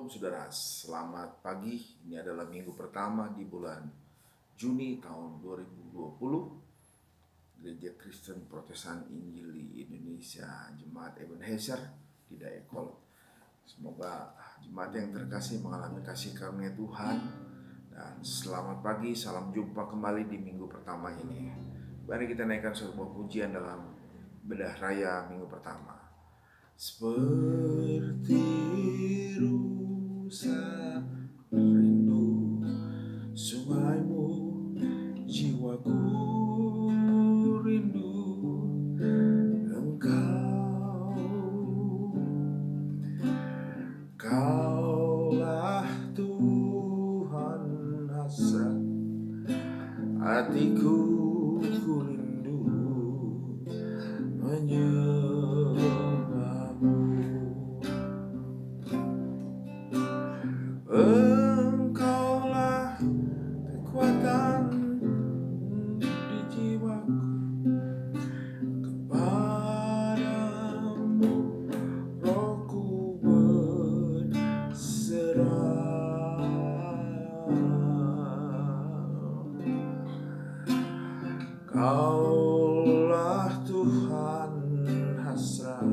Shalom saudara, selamat pagi. Ini adalah minggu pertama di bulan Juni tahun 2020. Gereja Kristen Protesan Injili Indonesia Jemaat Ebenezer di Dayakolot. Semoga jemaat yang terkasih mengalami kasih karunia Tuhan. Dan selamat pagi, salam jumpa kembali di minggu pertama ini. Mari kita naikkan sebuah pujian dalam bedah raya minggu pertama. Seperti rusa rindu sungaimu, jiwaku rindu engkau. Kaulah Tuhan hasrat hatiku, ku rindu menyembahmu. Engkaulah kekuatan di jiwaku, kepadamu rohku berserah. Kaulah Tuhan hasrat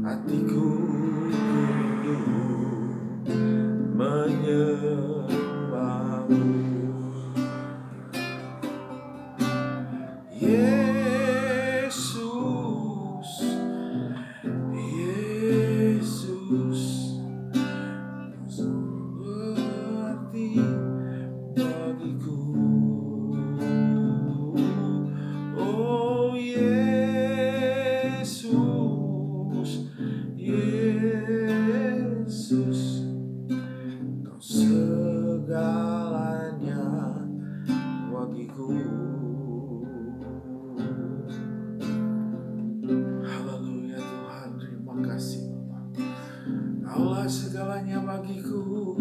hatiku, rindu menyembahmu. Yesus, Yesus, berarti bagiku. Oh Yesus, Yesus, Kau segalanya bagiku. Haleluya Tuhan, terima kasih Bapa. Kaulah segalanya bagiku.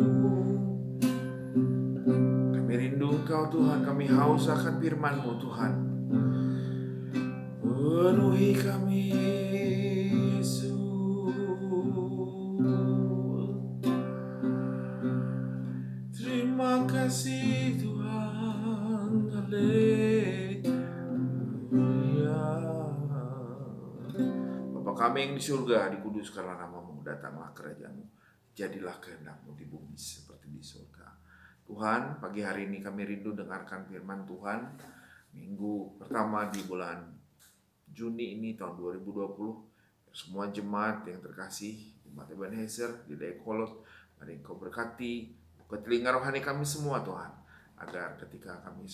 Kami rindu Engkau Tuhan, kami haus akan firman-Mu Tuhan. Penuhi kami Yesus. Terima kasih Tuhan. Haleluya. Bapa kami yang di surga, dikuduskanlah nama-Mu, datanglah kerajaan-Mu, jadilah kehendak-Mu di bumi seperti di surga. Tuhan, pagi hari ini kami rindu dengarkan firman Tuhan. Minggu pertama di bulan Juni ini tahun 2020. Semua jemaat yang terkasih, jemaat Ebenezer di Dayakolot, mari Engkau berkati, buka telinga rohani kami semua Tuhan, agar ketika kami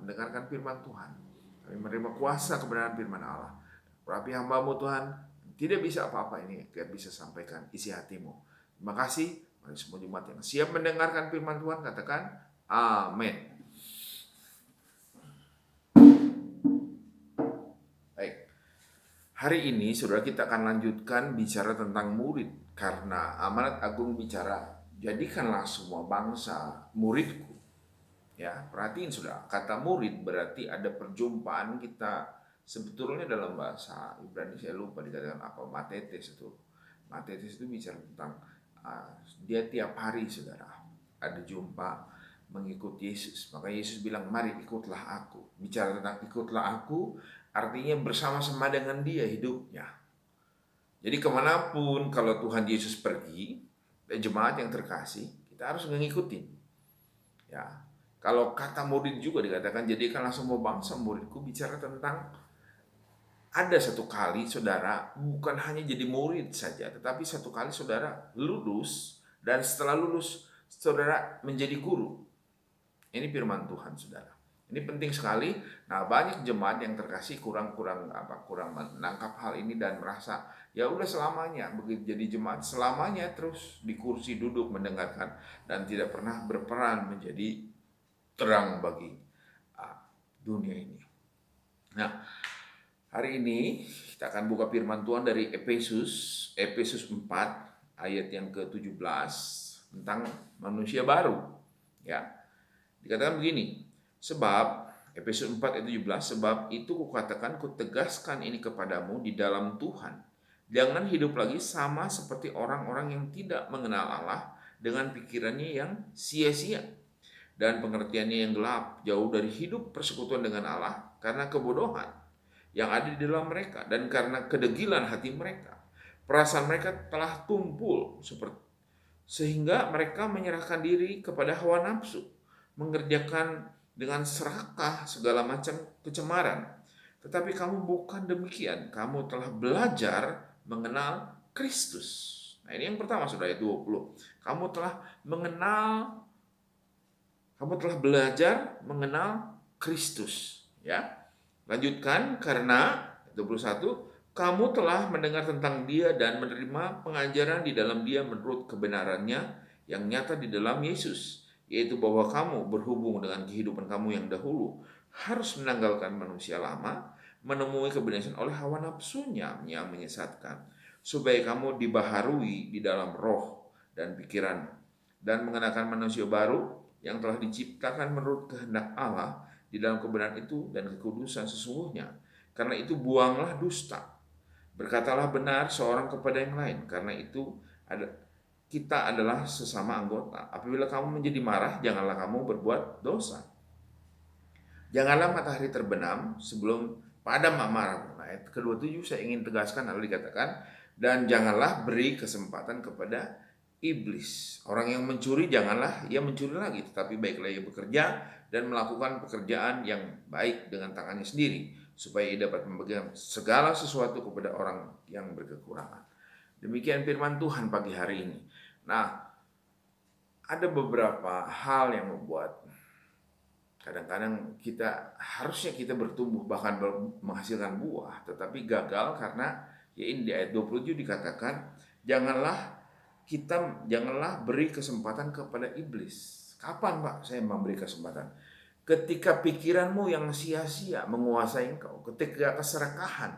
mendengarkan firman Tuhan, kami menerima kuasa kebenaran firman Allah. Rapi hamba-Mu Tuhan, tidak bisa apa-apa ini, biar bisa sampaikan isi hati-Mu. Terima kasih. Mari semua jemaat yang siap mendengarkan firman Tuhan katakan amin. Baik. Hari ini saudara kita akan lanjutkan bicara tentang murid, karena amanat agung bicara jadikanlah semua bangsa muridku. Ya, perhatiin saudara, kata murid berarti ada perjumpaan kita. Sebetulnya dalam bahasa Ibrani saya lupa dikatakan apa, matetes itu. Matetes itu bicara tentang dia tiap hari saudara ada jumpa mengikut Yesus. Maka Yesus bilang, mari ikutlah aku. Bicara tentang ikutlah aku artinya bersama-sama dengan dia hidupnya. Jadi kemanapun kalau Tuhan Yesus pergi, jemaat yang terkasih, kita harus mengikuti. Ya, kalau kata murid juga dikatakan jadikanlah semua bangsa muridku, bicara tentang ada satu kali saudara bukan hanya jadi murid saja, tetapi satu kali saudara lulus, dan setelah lulus saudara menjadi guru. Ini firman Tuhan saudara. Ini penting sekali. Nah, banyak jemaat yang terkasih kurang menangkap hal ini dan merasa ya udah selamanya begitu jadi jemaat, selamanya terus di kursi duduk mendengarkan dan tidak pernah berperan menjadi terang bagi dunia ini. Nah, hari ini kita akan buka firman Tuhan dari Efesus 4 ayat yang ke-17 tentang manusia baru. Ya. Dikatakan begini, sebab Efesus 4 ayat 17, sebab itu kukatakan, kutegaskan ini kepadamu di dalam Tuhan Jangan hidup lagi sama seperti orang-orang yang tidak mengenal Allah dengan pikirannya yang sia-sia dan pengertiannya yang gelap, jauh dari hidup persekutuan dengan Allah karena kebodohan yang ada di dalam mereka dan karena kedegilan hati mereka. Perasaan mereka telah tumpul sehingga mereka menyerahkan diri kepada hawa nafsu, mengerjakan dengan serakah segala macam kecemaran. Tetapi kamu bukan demikian, kamu telah belajar mengenal Kristus. Nah, ini yang pertama, Saudara, ayat 20. Kamu telah belajar mengenal Kristus, ya. Lanjutkan, karena 21, kamu telah mendengar tentang Dia dan menerima pengajaran di dalam Dia menurut kebenarannya yang nyata di dalam Yesus, yaitu bahwa kamu berhubung dengan kehidupan kamu yang dahulu harus menanggalkan manusia lama, menemui kebenaran oleh hawa nafsunya yang menyesatkan, supaya kamu dibaharui di dalam roh dan pikiran, dan mengenakan manusia baru yang telah diciptakan menurut kehendak Allah di dalam kebenaran itu dan kekudusan sesungguhnya. Karena itu buanglah dusta. Berkatalah benar seorang kepada yang lain. Karena itu kita adalah sesama anggota. Apabila kamu menjadi marah, janganlah kamu berbuat dosa. Janganlah matahari terbenam sebelum padam amarahmu. Ayat ke-27 saya ingin tegaskan, lalu dikatakan, dan janganlah beri kesempatan kepada iblis. Orang yang mencuri janganlah ia mencuri lagi, tetapi baiklah ia bekerja dan melakukan pekerjaan yang baik dengan tangannya sendiri, supaya ia dapat memberikan segala sesuatu kepada orang yang berkekurangan. Demikian firman Tuhan pagi hari ini. Nah, ada beberapa hal yang membuat kadang-kadang harusnya kita bertumbuh bahkan menghasilkan buah, tetapi gagal karena ya ini di ayat 27 dikatakan janganlah beri kesempatan kepada iblis. Kapan, Pak, saya memberi kesempatan? Ketika pikiranmu yang sia-sia menguasai engkau, ketika keserakahan,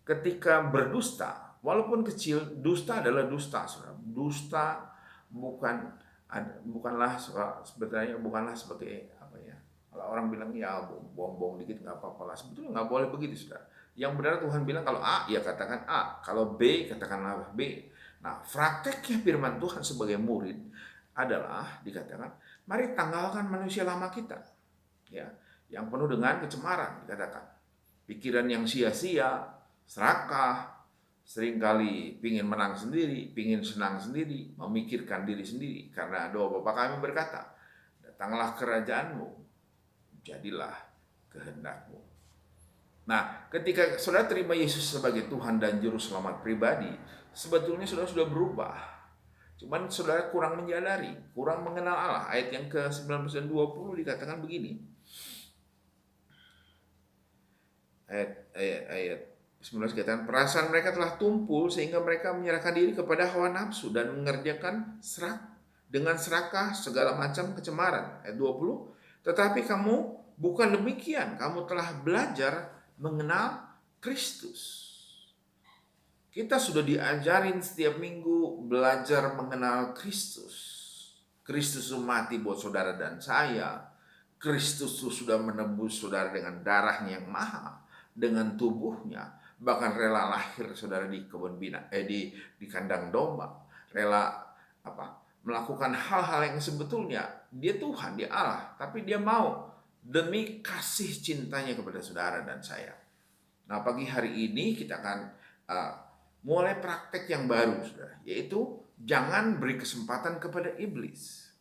ketika berdusta, walaupun kecil, dusta adalah dusta, saudara. Dusta bukanlah sebenarnya bukanlah seperti apa ya? Kalau orang bilang ya bohong-bohong dikit nggak apa-apa lah, sebetulnya nggak boleh begitu, saudara. Yang benar Tuhan bilang kalau A ya katakan A, kalau B katakanlah B. Nah, prakteknya firman Tuhan sebagai murid adalah dikatakan, mari tanggalkan manusia lama kita, ya, yang penuh dengan kecemaran, dikatakan, pikiran yang sia-sia, serakah, seringkali pingin menang sendiri, pingin senang sendiri, memikirkan diri sendiri. Karena doa Bapa kami berkata, datanglah kerajaanmu, jadilah kehendakmu. Nah, ketika saudara terima Yesus sebagai Tuhan dan Juru Selamat pribadi, sebetulnya saudara sudah berubah. Cuman saudara kurang menyadari, kurang mengenal Allah. Ayat yang ke-19 dan 20 dikatakan begini. Ayat 19 dikatakan, perasaan mereka telah tumpul sehingga mereka menyerahkan diri kepada hawa nafsu dan mengerjakan dengan serakah segala macam kecemaran. Ayat 20, tetapi kamu bukan demikian, kamu telah belajar mengenal Kristus. Kita sudah diajarin setiap minggu belajar mengenal Kristus. Kristus mati buat saudara dan saya. Kristus sudah menebus saudara dengan darahnya yang mahal, dengan tubuhnya, bahkan rela lahir saudara di kebun di kandang domba, rela melakukan hal-hal yang sebetulnya dia Tuhan, dia Allah, tapi dia mau demi kasih cintanya kepada saudara dan saya. Nah, pagi hari ini kita akan mulai praktek yang baru, saudara, yaitu jangan beri kesempatan kepada iblis.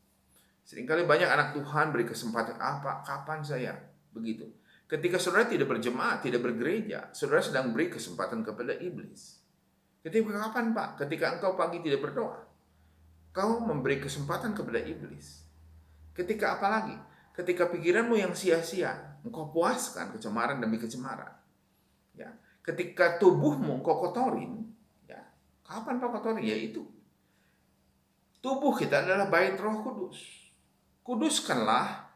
Seringkali banyak anak Tuhan beri kesempatan, kapan saya begitu. Ketika saudara tidak berjemaat, tidak bergereja, saudara sedang beri kesempatan kepada iblis. Ketika kapan, Pak? Ketika engkau pagi tidak berdoa, kau memberi kesempatan kepada iblis. Ketika apa lagi? Ketika pikiranmu yang sia-sia, engkau puaskan kecemaran demi kecemaran. Ya. Ketika tubuhmu engkau kotorin, ya, kapan Pak kotorin? Ya itu. Tubuh kita adalah bait Roh Kudus. Kuduskanlah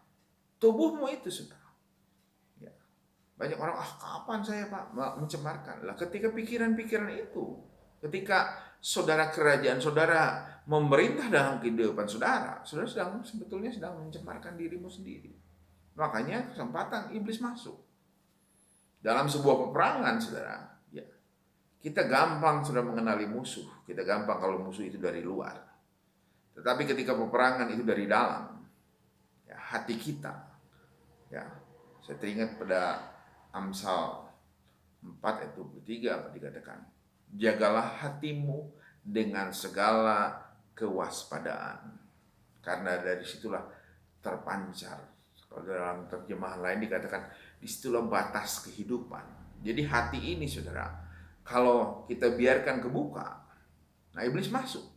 tubuhmu itu, saudara. Ya. Banyak orang, kapan saya Pak mencemarkan? Lah, ketika pikiran-pikiran itu, ketika saudara kerajaan saudara memerintah dalam kehidupan saudara sebetulnya sedang mencemarkan dirimu sendiri. Makanya kesempatan iblis masuk dalam sebuah peperangan, saudara. Ya, Kita gampang sudah mengenali musuh, kita gampang kalau musuh itu dari luar. Tetapi ketika peperangan itu dari dalam, ya, hati kita, ya, saya teringat pada Amsal 4 ayat 23 dikatakan, jagalah hatimu dengan segala kewaspadaan, karena dari situlah terpancar. Kalau dalam terjemahan lain dikatakan, disitulah batas kehidupan. Jadi hati ini, saudara, kalau kita biarkan kebuka, nah iblis masuk.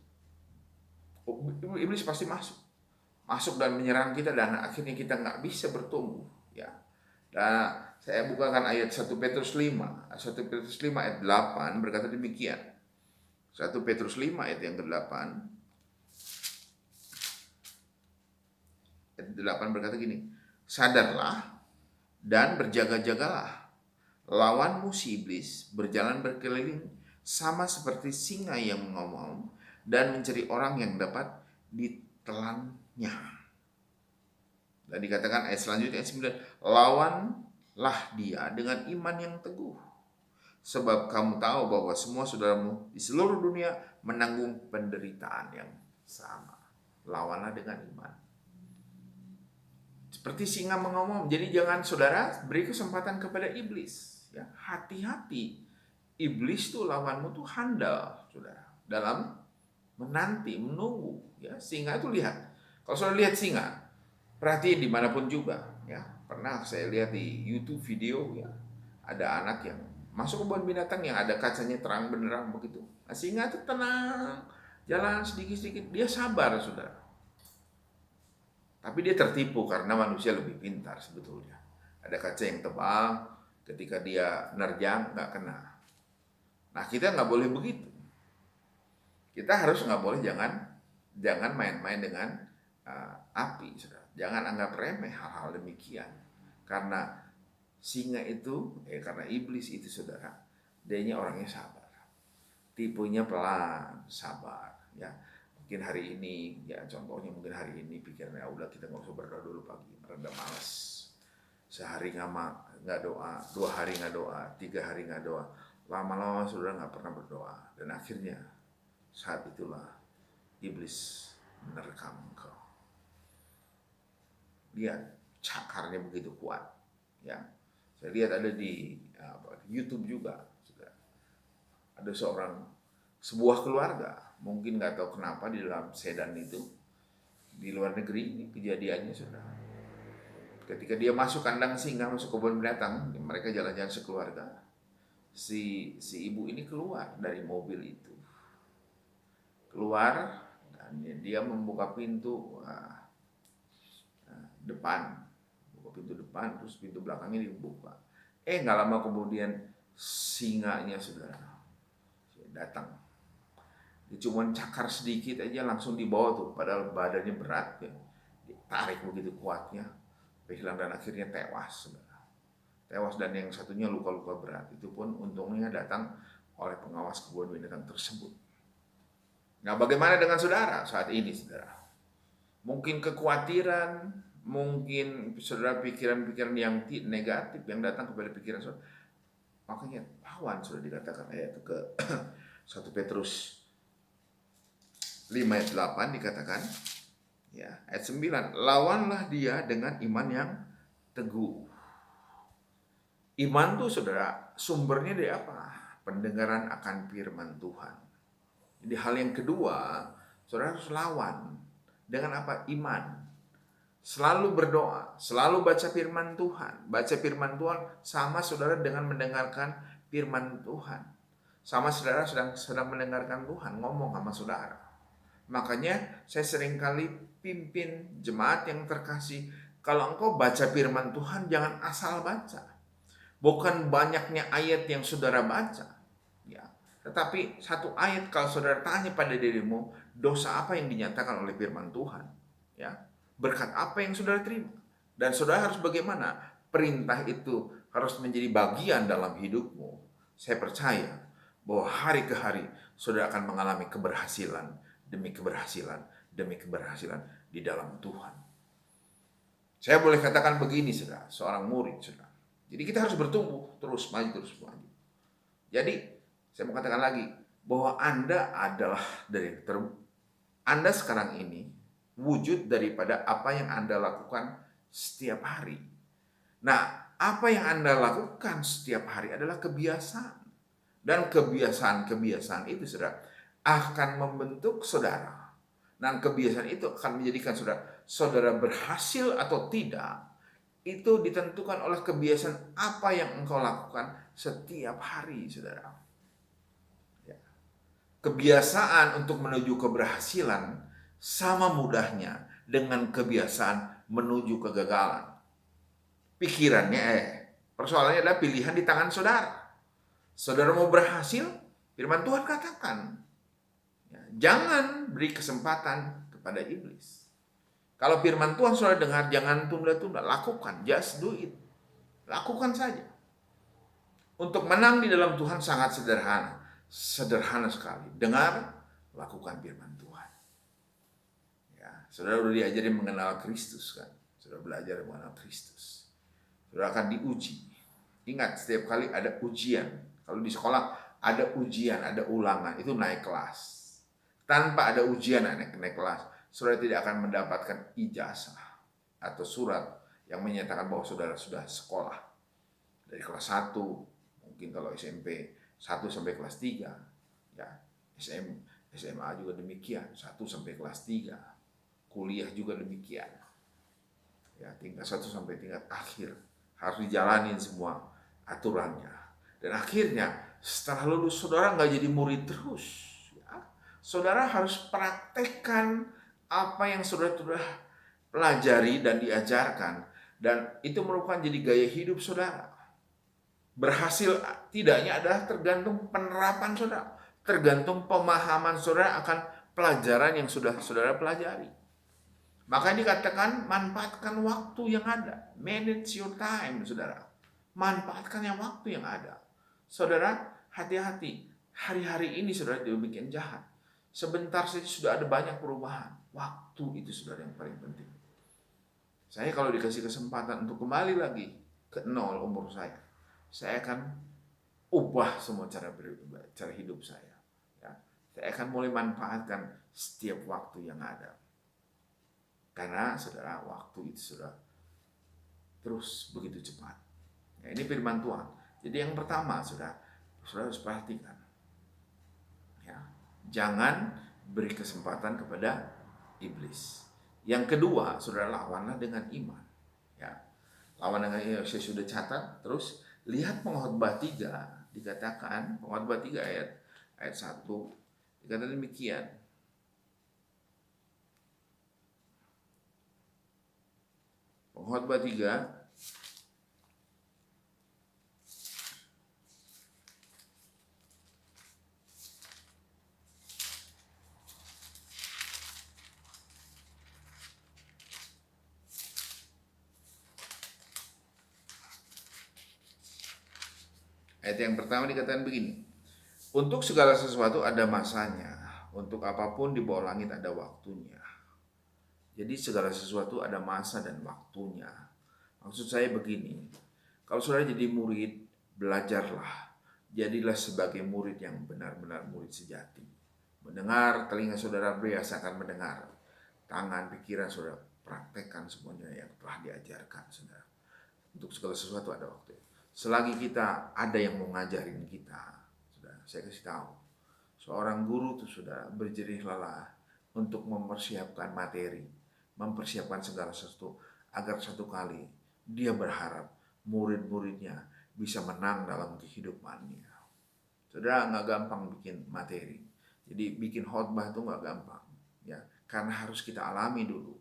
Iblis pasti masuk dan menyerang kita, dan akhirnya kita nggak bisa bertumbuh, ya. Dan saya bukakan ayat 1 Petrus 5 ayat 8 berkata demikian. 1 Petrus 5 ayat yang ke-8, ayat 8 berkata gini, sadarlah dan berjaga-jagalah, lawanmu si iblis berjalan berkeliling sama seperti singa yang mengomong dan mencari orang yang dapat ditelannya. Dan dikatakan ayat selanjutnya ayat 9, lawanlah dia dengan iman yang teguh, sebab kamu tahu bahwa semua saudaramu di seluruh dunia menanggung penderitaan yang sama. Lawanlah dengan iman. Seperti singa mengomong. Jadi jangan saudara beri kesempatan kepada iblis. Ya, hati-hati. Iblis tuh lawanmu tuh handal, saudara, dalam menanti, menunggu. Ya, singa itu lihat. Kalau saudara lihat singa, perhatiin dimanapun juga. Ya, pernah saya lihat di YouTube video, ya, ada anak yang masuk ke kebun binatang yang ada kacanya terang benderang begitu. Nah, singa itu tenang, jalan sedikit-sedikit, dia sabar, saudara. Tapi dia tertipu karena manusia lebih pintar sebetulnya. Ada kaca yang tebal, ketika dia nerjang nggak kena. Nah, kita nggak boleh begitu. Kita harus nggak boleh, jangan main-main dengan api, saudara. Jangan anggap remeh hal-hal demikian. Karena singa itu, karena iblis itu, saudara, dianya orangnya sabar. Tipunya pelan, sabar, ya. Mungkin hari ini, ya contohnya mungkin hari ini pikirnya, udah kita nggak usah berdoa dulu pagi, rada malas. Sehari nggak doa, 2 hari nggak doa, 3 hari nggak doa, lama-lama sudah nggak pernah berdoa, dan akhirnya saat itulah iblis menerkam engkau. Lihat cakarnya begitu kuat, ya. Saya lihat ada di YouTube juga, ada sebuah keluarga, mungkin nggak tahu kenapa di dalam sedan itu, di luar negeri ini kejadiannya, saudara. Ketika dia masuk kandang singa, masuk kebun binatang, mereka jalan-jalan sekeluarga. Si ibu ini keluar dari mobil itu, keluar, dan dia membuka pintu depan, terus pintu belakangnya dibuka. Nggak lama kemudian singanya, saudara, datang. Dia cuma cakar sedikit aja langsung dibawa tuh, padahal badannya berat, ya. Ditarik begitu kuatnya, hilang, dan akhirnya tewas, saudara. Tewas, dan yang satunya luka-luka berat. Itu pun untungnya datang oleh pengawas kebun binatang tersebut. Nah, bagaimana dengan saudara saat ini, saudara? Mungkin kekhawatiran, mungkin saudara pikiran-pikiran yang negatif yang datang kepada pikiran saudara. Makanya lawan, sudah dikatakan ayat ke 1 Petrus 5 ayat 8 dikatakan, ya, ayat 9, lawanlah dia dengan iman yang teguh. Iman tuh, saudara, sumbernya dari apa? Pendengaran akan firman Tuhan. Jadi hal yang kedua, saudara harus lawan dengan apa? Iman. Selalu berdoa, selalu baca firman Tuhan. Baca firman Tuhan sama saudara dengan mendengarkan firman Tuhan. Sama saudara sedang mendengarkan Tuhan ngomong sama saudara. Makanya saya seringkali pimpin jemaat yang terkasih, kalau engkau baca firman Tuhan jangan asal baca. Bukan banyaknya ayat yang saudara baca, ya. Tetapi satu ayat, kalau saudara tanya pada dirimu, dosa apa yang dinyatakan oleh firman Tuhan, ya. Berkat apa yang saudara terima? Dan saudara harus bagaimana? Perintah itu harus menjadi bagian dalam hidupmu. Saya percaya bahwa hari ke hari saudara akan mengalami keberhasilan demi keberhasilan demi keberhasilan di dalam Tuhan. Saya boleh katakan begini, saudara, seorang murid, saudara. Jadi kita harus bertumbuh, terus maju. Jadi Saya mau katakan lagi bahwa Anda adalah Anda sekarang ini wujud daripada apa yang Anda lakukan setiap hari. Nah, apa yang Anda lakukan setiap hari adalah kebiasaan. Dan kebiasaan-kebiasaan itu, saudara, akan membentuk saudara. Dan kebiasaan itu akan menjadikan saudara berhasil atau tidak, itu ditentukan oleh kebiasaan apa yang engkau lakukan setiap hari, saudara. Ya. Kebiasaan untuk menuju keberhasilan sama mudahnya dengan kebiasaan menuju kegagalan. Pikirannya, persoalannya adalah pilihan di tangan saudara. Saudara mau berhasil, firman Tuhan katakan, ya, jangan beri kesempatan kepada iblis. Kalau firman Tuhan saudara dengar, jangan tunda-tunda, lakukan, just do it. Lakukan saja. Untuk menang di dalam Tuhan sangat sederhana. Sederhana sekali. Dengar, lakukan firman Tuhan. Ya, saudara sudah diajarin mengenal Kristus kan? Saudara belajar mengenal Kristus. Saudara akan diuji. Ingat, setiap kali ada ujian. Kalau di sekolah ada ujian, ada ulangan, itu naik kelas. Tanpa ada ujian naik kelas, saudara tidak akan mendapatkan ijazah atau surat yang menyatakan bahwa saudara sudah sekolah. Dari kelas 1, mungkin kalau SMP 1 sampai kelas 3, ya, SMA juga demikian, 1 sampai kelas 3, kuliah juga demikian. Ya, tingkat 1 sampai tingkat akhir harus dijalanin semua aturannya. Dan akhirnya setelah lulus saudara nggak jadi murid terus. Ya. Saudara harus praktekkan apa yang saudara sudah pelajari dan diajarkan. Dan itu merupakan jadi gaya hidup saudara. Berhasil tidaknya adalah tergantung penerapan saudara. Tergantung pemahaman saudara akan pelajaran yang sudah saudara pelajari. Makanya dikatakan manfaatkan waktu yang ada. Manage your time, saudara. Manfaatkan yang waktu yang ada. Saudara, hati-hati. Hari-hari ini saudara demikian jahat. Sebentar saja sudah ada banyak perubahan. Waktu itu saudara yang paling penting. Saya kalau dikasih kesempatan untuk kembali lagi ke 0 umur saya akan ubah semua cara hidup saya. Ya. Saya akan mulai manfaatkan setiap waktu yang ada. Karena saudara, waktu itu sudah terus begitu cepat. Ya, ini firman Tuhan. Jadi yang pertama, saudara harus perhatikan. Ya, jangan beri kesempatan kepada iblis. Yang kedua, saudara lawanlah dengan iman. Ya, lawan dengan iman. Saya sudah catat. Terus lihat Pengkhotbah 3, dikatakan Pengkhotbah 3 ayat 1 dikatakan demikian. Pengkhotbah 3 ayat yang pertama dikatakan begini. Untuk segala sesuatu ada masanya, untuk apapun di bawah langit ada waktunya. Jadi segala sesuatu ada masa dan waktunya. Maksud saya begini, kalau saudara jadi murid, belajarlah. Jadilah sebagai murid yang benar-benar murid sejati. Mendengar, telinga saudara biasakan mendengar. Tangan, pikiran saudara praktekkan semuanya yang telah diajarkan saudara. Untuk segala sesuatu ada waktu. Selagi kita ada yang mau ngajarin kita, saudara, saya kasih tahu. Seorang guru itu sudah berjerih lelah untuk mempersiapkan materi, mempersiapkan segala sesuatu agar satu kali dia berharap murid-muridnya bisa menang dalam kehidupannya. Saudara, nggak gampang bikin materi. Jadi bikin khotbah itu nggak gampang, ya, karena harus kita alami dulu,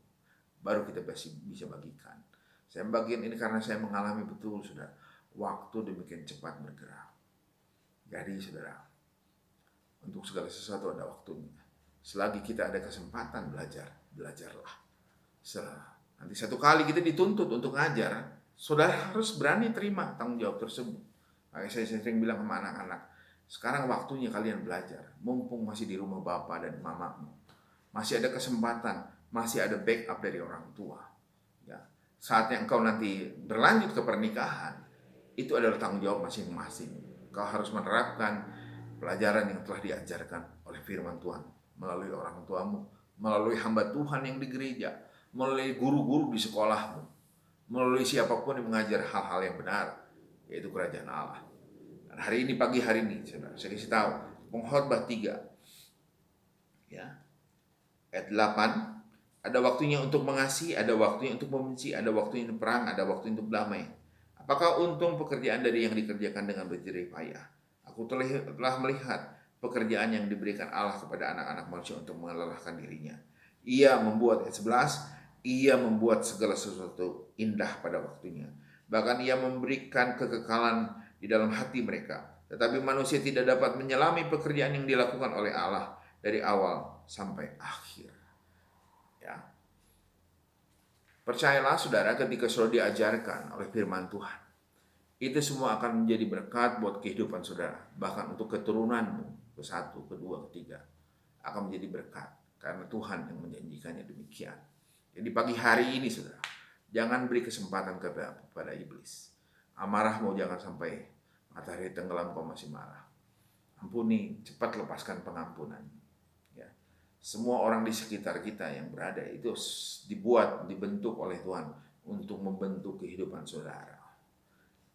baru kita bisa bagikan. Saya bagian ini karena saya mengalami betul, saudara. Waktu demikian cepat bergerak. Jadi saudara, untuk segala sesuatu ada waktunya. Selagi kita ada kesempatan belajarlah. Nanti satu kali kita dituntut untuk ngajar, saudara harus berani terima tanggung jawab tersebut. Makanya saya sering bilang sama anak-anak, sekarang waktunya kalian belajar. Mumpung masih di rumah bapak dan mamamu, masih ada kesempatan, masih ada backup dari orang tua. Ya. Saatnya engkau nanti berlanjut ke pernikahan, itu adalah tanggung jawab masing-masing. Kau harus menerapkan pelajaran yang telah diajarkan oleh firman Tuhan melalui orang tuamu, melalui hamba Tuhan yang di gereja, melalui guru-guru di sekolahmu, melalui siapapun yang mengajar hal-hal yang benar, yaitu kerajaan Allah. Dan hari ini, pagi hari ini, saudara, saya kasih tahu, Pengkhotbah 3, ya, ayat 8, ada waktunya untuk mengasihi, ada waktunya untuk membenci, ada waktunya untuk perang, ada waktunya untuk damai. Apakah untung pekerjaan dari yang dikerjakan dengan berjerih payah? Aku telah melihat pekerjaan yang diberikan Allah kepada anak-anak manusia untuk melelahkan dirinya. Ia membuat, ayat 11, ia membuat segala sesuatu indah pada waktunya. Bahkan ia memberikan kekekalan di dalam hati mereka. Tetapi manusia tidak dapat menyelami pekerjaan yang dilakukan oleh Allah dari awal sampai akhir. Ya. Percayalah saudara, ketika sudah diajarkan oleh firman Tuhan, itu semua akan menjadi berkat buat kehidupan saudara. Bahkan untuk keturunanmu, ke-1, ke-2, ke-3, akan menjadi berkat. Karena Tuhan yang menjanjikannya demikian. Jadi pagi hari ini saudara, jangan beri kesempatan kepada iblis. Amarahmu jangan sampai matahari tenggelam kau masih marah. Ampuni, cepat lepaskan pengampunan. Ya. Semua orang di sekitar kita yang berada itu dibentuk oleh Tuhan untuk membentuk kehidupan saudara.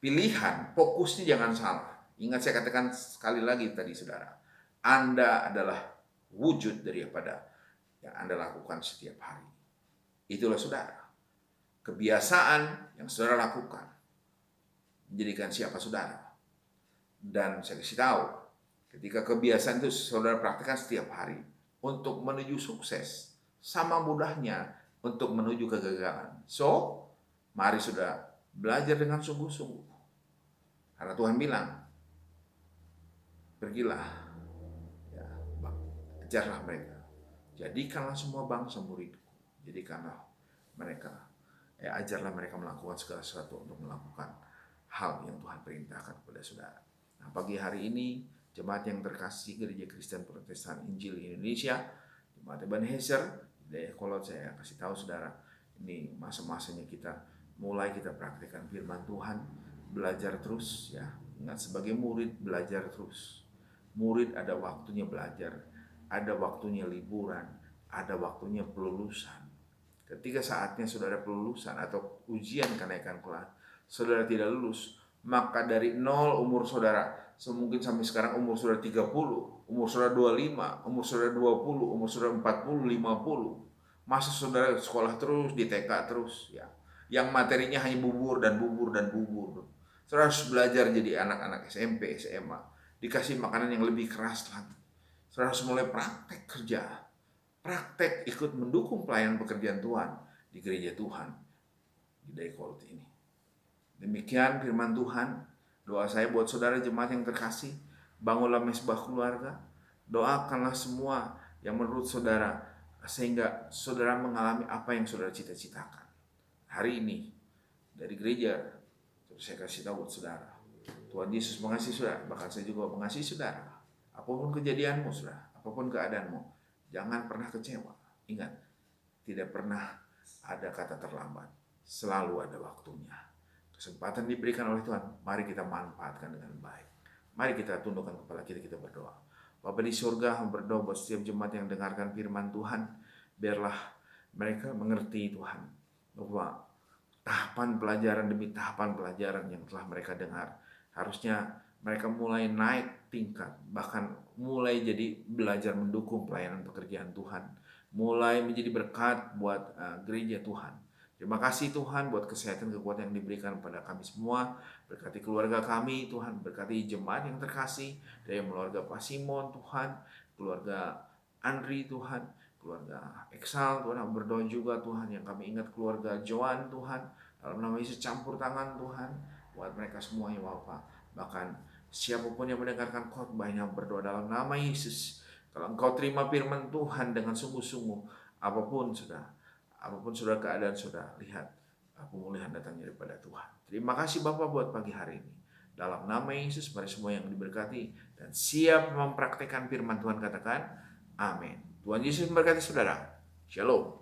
Pilihan, fokusnya jangan salah. Ingat saya katakan sekali lagi tadi saudara, Anda adalah wujud daripada yang Anda lakukan setiap hari. Itulah saudara. Kebiasaan yang saudara lakukan menjadikan siapa saudara. Dan saya kasih tahu, ketika kebiasaan itu saudara praktikkan setiap hari untuk menuju sukses, sama mudahnya untuk menuju kegagalan. So, mari saudara belajar dengan sungguh-sungguh. Karena Tuhan bilang, pergilah, ya, ajarlah mereka. Jadikanlah semua bangsa muridku. Jadikanlah mereka, ajarlah mereka melakukan segala sesuatu untuk melakukan hal yang Tuhan perintahkan kepada saudara. Nah, pagi hari ini, jemaat yang terkasih Gereja Kristen Protestan Injil Indonesia, jemaat Ebenezer, Daya Kolot, saya kasih tahu saudara, ini masa-masanya kita praktikkan firman Tuhan, belajar terus ya. Ingat, sebagai murid belajar terus. Murid ada waktunya belajar, ada waktunya liburan, ada waktunya pelulusan. Ketika saatnya saudara pelulusan atau ujian kenaikan kelas, saudara tidak lulus, maka dari 0 umur saudara, semungkin sampai sekarang umur saudara 30, umur saudara 25, umur saudara 20, umur saudara 40, 50, masa saudara sekolah terus, di TK terus ya. Yang materinya hanya bubur dan bubur dan bubur. Saudara harus belajar jadi anak-anak SMP, SMA, dikasih makanan yang lebih keras lagi. Saudara harus mulai praktek kerja, praktek ikut mendukung pelayanan pekerjaan Tuhan di gereja Tuhan di Dayakolot ini. Demikian firman Tuhan. Doa saya buat saudara jemaat yang terkasih, bangunlah mesbah keluarga, doakanlah semua yang menurut saudara, sehingga saudara mengalami apa yang saudara cita-citakan. Hari ini dari gereja, saya kasih tahu buat saudara, Tuhan Yesus mengasihi saudara, bahkan saya juga mengasihi saudara. Apapun kejadianmu saudara, apapun keadaanmu, jangan pernah kecewa. Ingat, tidak pernah ada kata terlambat, selalu ada waktunya. Kesempatan diberikan oleh Tuhan, mari kita manfaatkan dengan baik. Mari kita tundukkan kepala kita berdoa. Bapa di surga, berdoa buat setiap jemaat yang dengarkan firman Tuhan, biarlah mereka mengerti Tuhan, bahwa tahapan pelajaran demi tahapan pelajaran yang telah mereka dengar, harusnya mereka mulai naik tingkat, bahkan mulai jadi belajar mendukung pelayanan pekerjaan Tuhan, mulai menjadi berkat buat gereja Tuhan. Terima kasih Tuhan buat kesehatan, kekuatan yang diberikan kepada kami semua. Berkati keluarga kami Tuhan, berkati jemaat yang terkasih, dari keluarga Pak Simon Tuhan, keluarga Andri Tuhan, keluarga Eksal Tuhan, berdoa juga Tuhan, yang kami ingat keluarga Joan Tuhan, dalam nama Yesus campur tangan Tuhan buat mereka semuanya Bapak. Bahkan siapapun yang mendengarkan khotbah yang berdoa dalam nama Yesus, kalau engkau terima firman Tuhan dengan sungguh-sungguh, apapun sudah keadaan sudah lihat, pemulihan datangnya daripada Tuhan. Terima kasih Bapak buat pagi hari ini. Dalam nama Yesus, mari semua yang diberkati dan siap mempraktekkan firman Tuhan, katakan amin. Tuhan Yesus memberkati saudara. Shalom.